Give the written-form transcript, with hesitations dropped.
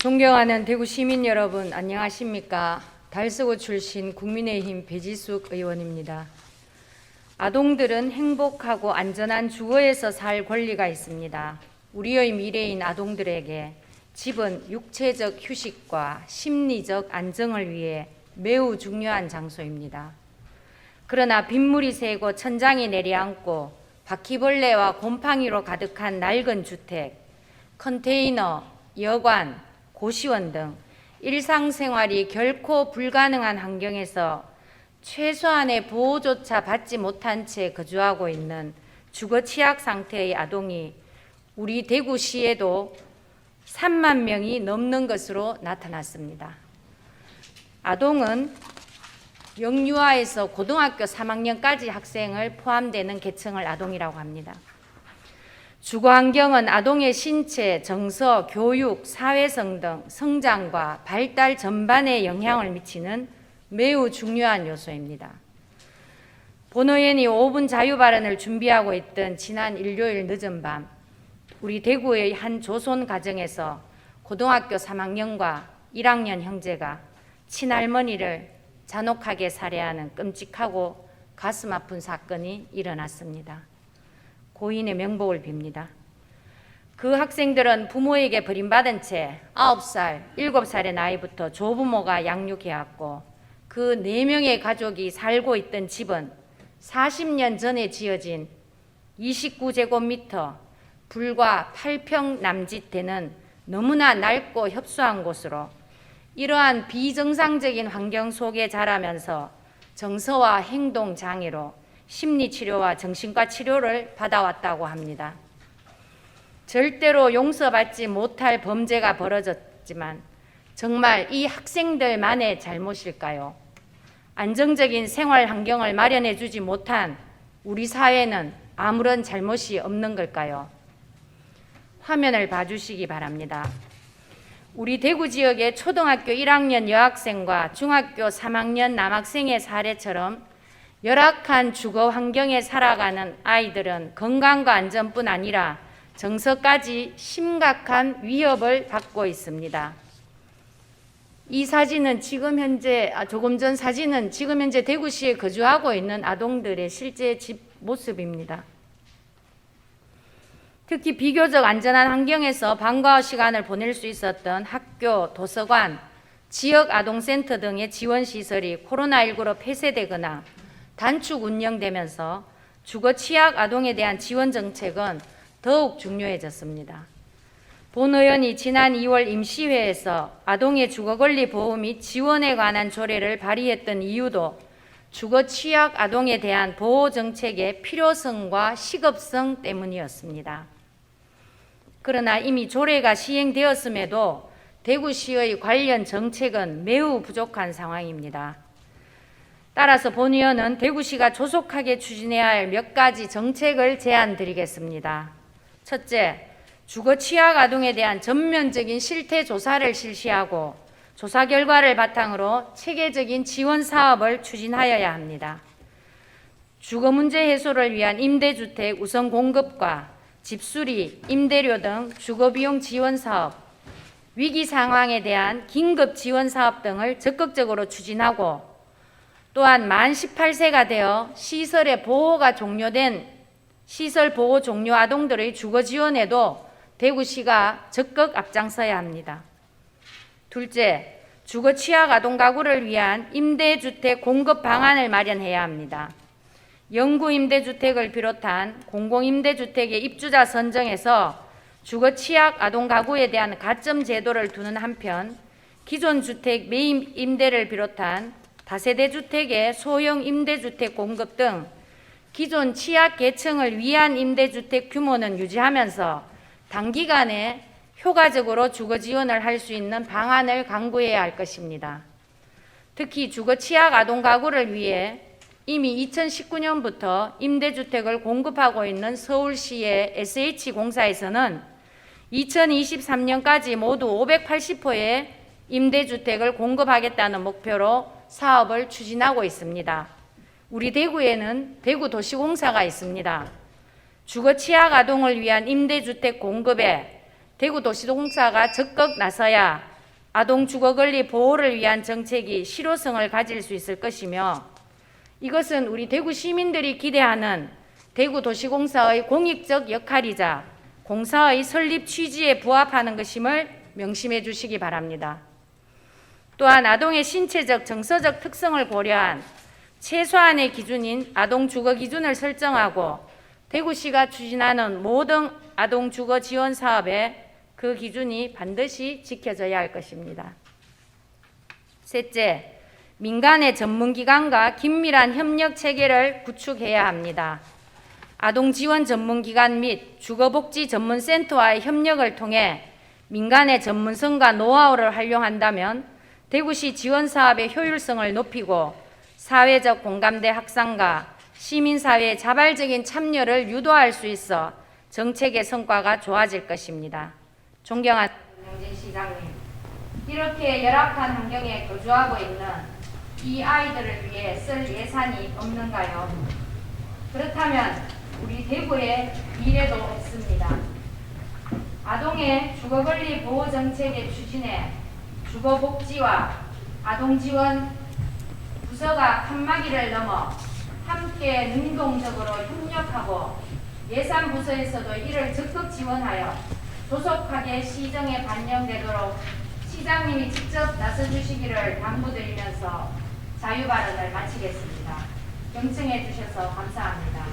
존경하는 대구 시민 여러분, 안녕하십니까? 달서구 출신 국민의힘 배지숙 의원입니다. 아동들은 행복하고 안전한 주거에서 살 권리가 있습니다. 우리의 미래인 아동들에게 집은 육체적 휴식과 심리적 안정을 위해 매우 중요한 장소입니다. 그러나 빗물이 새고 천장이 내려앉고 바퀴벌레와 곰팡이로 가득한 낡은 주택, 컨테이너, 여관, 고시원 등 일상생활이 결코 불가능한 환경에서 최소한의 보호조차 받지 못한 채 거주하고 있는 주거 취약 상태의 아동이 우리 대구시에도 3만 명이 넘는 것으로 나타났습니다. 아동은 영유아에서 고등학교 3학년까지 학생을 포함되는 계층을 아동이라고 합니다. 주거 환경은 아동의 신체, 정서, 교육, 사회성 등 성장과 발달 전반에 영향을 미치는 매우 중요한 요소입니다. 본 의원이 5분 자유 발언을 준비하고 있던 지난 일요일 늦은 밤, 우리 대구의 한 조선 가정에서 고등학교 3학년과 1학년 형제가 친할머니를 잔혹하게 살해하는 끔찍하고 가슴 아픈 사건이 일어났습니다. 고인의 명복을 빕니다. 그 학생들은 부모에게 버림받은 채 9살, 7살의 나이부터 조부모가 양육해왔고 그 4명의 가족이 살고 있던 집은 40년 전에 지어진 29제곱미터 불과 8평 남짓 되는 너무나 낡고 협소한 곳으로 이러한 비정상적인 환경 속에 자라면서 정서와 행동 장애로 심리치료와 정신과 치료를 받아왔다고 합니다. 절대로 용서받지 못할 범죄가 벌어졌지만 정말 이 학생들만의 잘못일까요? 안정적인 생활 환경을 마련해 주지 못한 우리 사회는 아무런 잘못이 없는 걸까요? 화면을 봐주시기 바랍니다. 우리 대구 지역의 초등학교 1학년 여학생과 중학교 3학년 남학생의 사례처럼 열악한 주거 환경에 살아가는 아이들은 건강과 안전뿐 아니라 정서까지 심각한 위협을 받고 있습니다. 이 사진은 조금 전 사진은 지금 현재 대구시에 거주하고 있는 아동들의 실제 집 모습입니다. 특히 비교적 안전한 환경에서 방과 후 시간을 보낼 수 있었던 학교, 도서관, 지역 아동센터 등의 지원시설이 코로나19로 폐쇄되거나 단축 운영되면서 주거 취약 아동에 대한 지원 정책은 더욱 중요해졌습니다. 본 의원이 지난 2월 임시회에서 아동의 주거 권리 보호 및 지원에 관한 조례를 발의했던 이유도 주거 취약 아동에 대한 보호 정책의 필요성과 시급성 때문이었습니다. 그러나 이미 조례가 시행되었음에도 대구시의 관련 정책은 매우 부족한 상황입니다. 따라서 본 의원은 대구시가 조속하게 추진해야 할 몇 가지 정책을 제안드리겠습니다. 첫째, 주거 취약 아동에 대한 전면적인 실태 조사를 실시하고 조사 결과를 바탕으로 체계적인 지원 사업을 추진하여야 합니다. 주거 문제 해소를 위한 임대주택 우선 공급과 집수리, 임대료 등 주거비용 지원 사업, 위기 상황에 대한 긴급 지원 사업 등을 적극적으로 추진하고 또한 만 18세가 되어 시설의 보호가 종료된 시설 보호 종료 아동들의 주거 지원에도 대구시가 적극 앞장서야 합니다. 둘째, 주거 취약 아동 가구를 위한 임대주택 공급 방안을 마련해야 합니다. 영구 임대주택을 비롯한 공공임대주택의 입주자 선정에서 주거 취약 아동 가구에 대한 가점 제도를 두는 한편 기존 주택 매입 임대를 비롯한 다세대 주택의 소형 임대주택 공급 등 기존 취약 계층을 위한 임대주택 규모는 유지하면서 단기간에 효과적으로 주거 지원을 할 수 있는 방안을 강구해야 할 것입니다. 특히 주거 취약 아동 가구를 위해 이미 2019년부터 임대주택을 공급하고 있는 서울시의 SH공사에서는 2023년까지 모두 580호의 임대주택을 공급하겠다는 목표로 사업을 추진하고 있습니다. 우리 대구에는 대구도시공사가 있습니다. 주거 취약 아동을 위한 임대주택 공급에 대구도시공사가 적극 나서야 아동 주거 권리 보호를 위한 정책이 실효성을 가질 수 있을 것이며, 이것은 우리 대구 시민들이 기대하는 대구도시공사의 공익적 역할이자 공사의 설립 취지에 부합하는 것임을 명심해 주시기 바랍니다. 또한 아동의 신체적, 정서적 특성을 고려한 최소한의 기준인 아동 주거 기준을 설정하고 대구시가 추진하는 모든 아동 주거 지원 사업에 그 기준이 반드시 지켜져야 할 것입니다. 셋째, 민간의 전문기관과 긴밀한 협력 체계를 구축해야 합니다. 아동 지원 전문기관 및 주거복지 전문센터와의 협력을 통해 민간의 전문성과 노하우를 활용한다면 대구시 지원 사업의 효율성을 높이고 사회적 공감대 확산과 시민사회의 자발적인 참여를 유도할 수 있어 정책의 성과가 좋아질 것입니다. 존경하는 김영진 시장님, 이렇게 열악한 환경에 거주하고 있는 이 아이들을 위해 쓸 예산이 없는가요? 그렇다면 우리 대구에 미래도 없습니다. 아동의 주거권리 보호 정책의 추진에 주거복지와 아동지원 부서가 칸막이를 넘어 함께 능동적으로 협력하고 예산부서에서도 이를 적극 지원하여 조속하게 시정에 반영되도록 시장님이 직접 나서주시기를 당부드리면서 자유발언을 마치겠습니다. 경청해 주셔서 감사합니다.